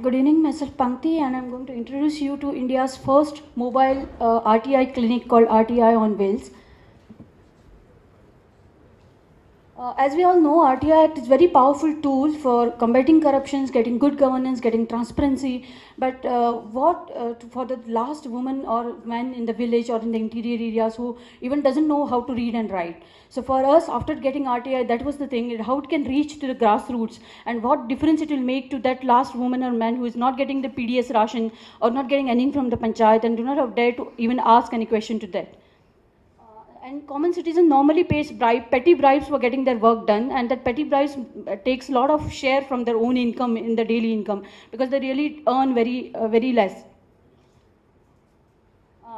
Good evening, myself Pankti, and I'm going to introduce you to India's first mobile RTI clinic called RTI on Wheels. As we all know, RTI Act is a very powerful tool for combating corruptions, getting good governance, getting transparency. But for the last woman or man in the village or in the interior areas who even doesn't know how to read and write. So for us, after getting RTI, that was the thing, how it can reach to the grassroots and what difference it will make to that last woman or man who is not getting the PDS ration or not getting anything from the panchayat and do not have dare to even ask any question to that. And common citizen normally pays petty bribes for getting their work done, and that petty bribes takes a lot of share from their own income in the daily income because they really earn very less.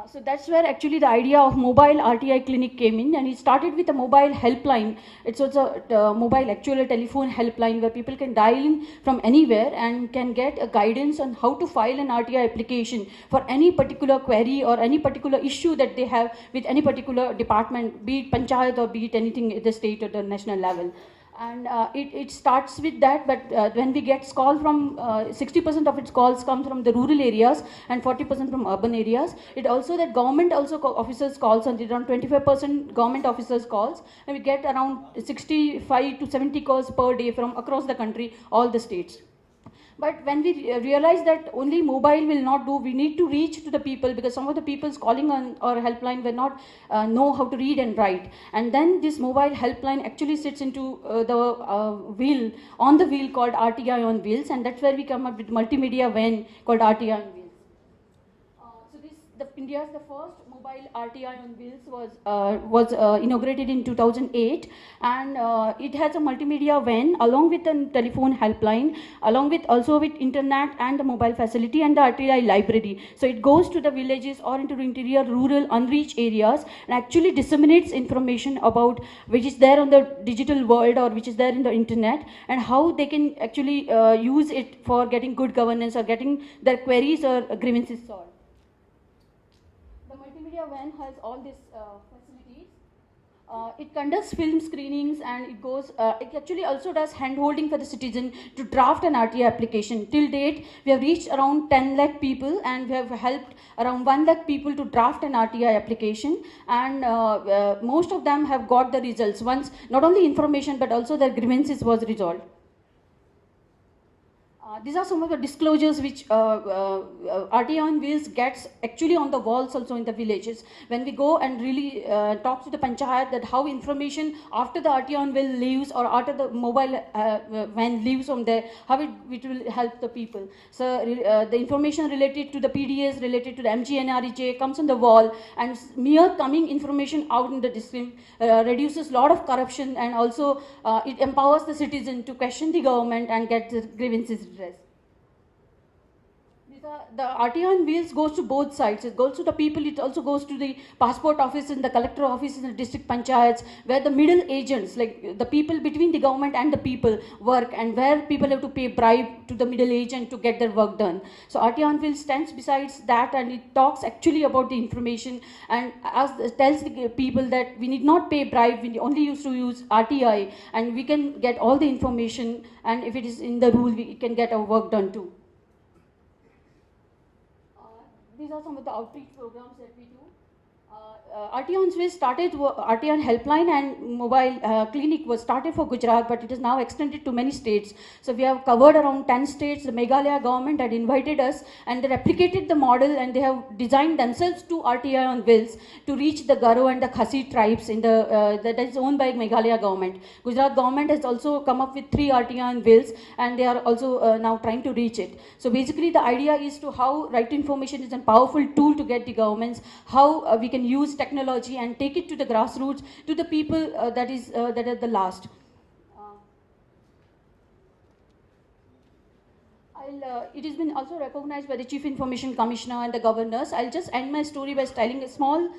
So that's where actually the idea of mobile RTI clinic came in, and it started with a mobile helpline. It's also a mobile actual telephone helpline where people can dial in from anywhere and can get a guidance on how to file an RTI application for any particular query or any particular issue that they have with any particular department, be it panchayat or be it anything at the state or the national level. And it starts with that, but when we get calls from 60% of its calls come from the rural areas and 40% from urban areas. It also that government also officers calls, and around 25% government officers calls, and we get around 65 to 70 calls per day from across the country, all the states. But when we realize that only mobile will not do, we need to reach to the people, because some of the people calling on our helpline will not know how to read and write. And then this mobile helpline actually sits into the wheel, on the wheel called RTI on Wheels, and that's where we come up with multimedia van called RTI on Wheels. India's the first mobile RTI on Wheels was inaugurated in 2008, and it has a multimedia van along with a telephone helpline, along with also with internet and the mobile facility and the RTI library. So it goes to the villages or into the interior, rural, unreached areas and actually disseminates information about which is there on the digital world or which is there in the internet, and how they can actually use it for getting good governance or getting their queries or grievances solved. Multimedia van has all these facilities. It conducts film screenings, and it actually also does hand-holding for the citizen to draft an RTI application. Till date, we have reached around 10 lakh people, and we have helped around 1 lakh people to draft an RTI application, and most of them have got the results once not only information but also their grievances was resolved. These are some of the disclosures which RTI on Wheels gets actually on the walls also in the villages. When we go and really talk to the panchayat that how information after the RTI on Wheels leaves or after the mobile van leaves from there, how it will help the people. So the information related to the PDS, related to the MGNREJ comes on the wall, and mere coming information out in the district reduces a lot of corruption, and also it empowers the citizen to question the government and get the grievances addressed. The RTI on Wheels goes to both sides. It goes to the people, it also goes to the passport office and the collector offices and the district panchayats, where the middle agents, like the people between the government and the people, work, and where people have to pay bribe to the middle agent to get their work done. So RTI on Wheels stands besides that, and it talks actually about the information and tells the people that we need not pay bribe, we only used to use RTI, and we can get all the information, and if it is in the rule, we can get our work done too. These are some of the outreach programs that we do. RTI on Wheels started, RTI on helpline and mobile clinic was started for Gujarat, but it is now extended to many states. So we have covered around 10 states. The Meghalaya government had invited us, and they replicated the model, and they have designed themselves to RTI on Wheels to reach the Garo and the Khasi tribes in the that is owned by Meghalaya government. Gujarat government has also come up with 3 RTI on Wheels, and they are also now trying to reach it. So basically the idea is to how right to information is a powerful tool to get the governments, how we can use technology and take it to the grassroots, to the people that are the last. It has been also recognized by the Chief Information Commissioner and the governors. I'll just end my story by telling a small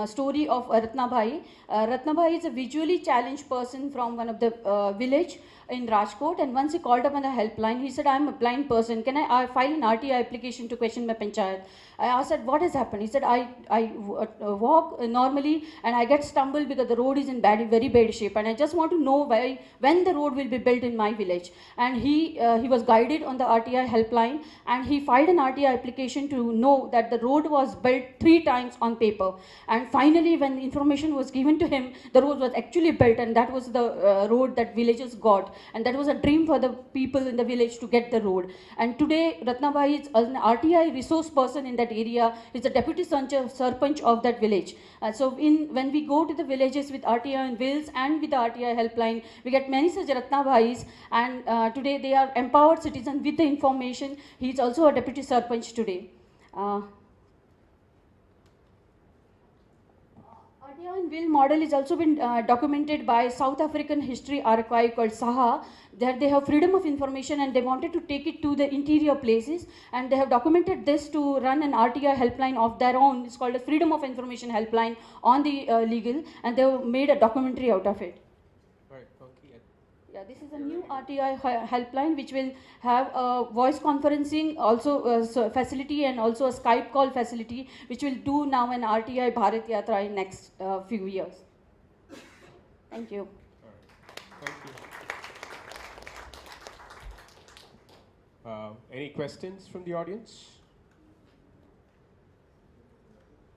story of Ratnabhai. Ratnabhai is a visually challenged person from one of the village in Rajkot, and once he called up on the helpline, he said, I'm a blind person, can I file an RTI application to question my panchayat? I asked, what has happened? He said, I walk normally and I get stumbled because the road is in very bad shape, and I just want to know when the road will be built in my village. And he was guided on the RTI helpline, and he filed an RTI application to know that the road was built 3 times on paper. And finally, when the information was given to him, the road was actually built, and that was the road that villagers got. And that was a dream for the people in the village to get the road. And today, Ratnabai is an RTI resource person in that area. He's the deputy sarpanch of that village. So when we go to the villages with RTI in Wales and with the RTI helpline, we get many such Ratnabhais, and today they are empowered citizens with the information. He is also a deputy sarpanch today. RTI in Will model is also been documented by South African history archive called SAHA. There they have freedom of information, and they wanted to take it to the interior places, and they have documented this to run an RTI helpline of their own. It's called a Freedom of Information Helpline on the legal, and they have made a documentary out of it. Yeah, this is a new RTI helpline which will have a voice conferencing also facility, and also a Skype call facility, which will do now an RTI Bharat Yatra in next few years. Thank you. All right. Thank you. Any questions from the audience?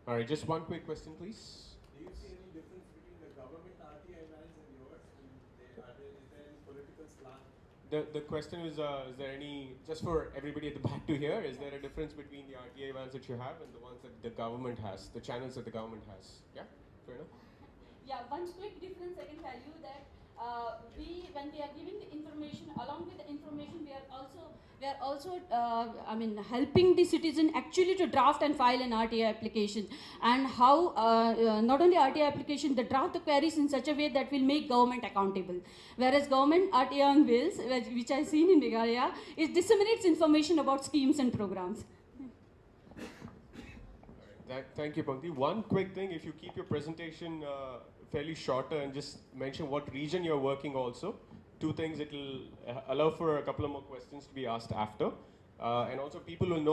All right, just one quick question, please. Do you see any difference between the government RTI vans and yours? Is there any political slant? The question is there any, just for everybody at the back to hear, is there a difference between the RTI vans that you have and the ones that the government has, the channels that the government has? Yeah, fair enough? Yeah, one quick difference I can tell you that when we are giving the information, along with the information, we are also helping the citizen actually to draft and file an RTI application, and how not only RTI application, the draft the queries in such a way that will make government accountable. Whereas government RTI on Wheels, which I've seen in Meghalaya, it disseminates information about schemes and programs. Thank you, Pankti. One quick thing, if you keep your presentation fairly shorter and just mention what region you're working also. Two things, it will allow for a couple of more questions to be asked after. And also people will know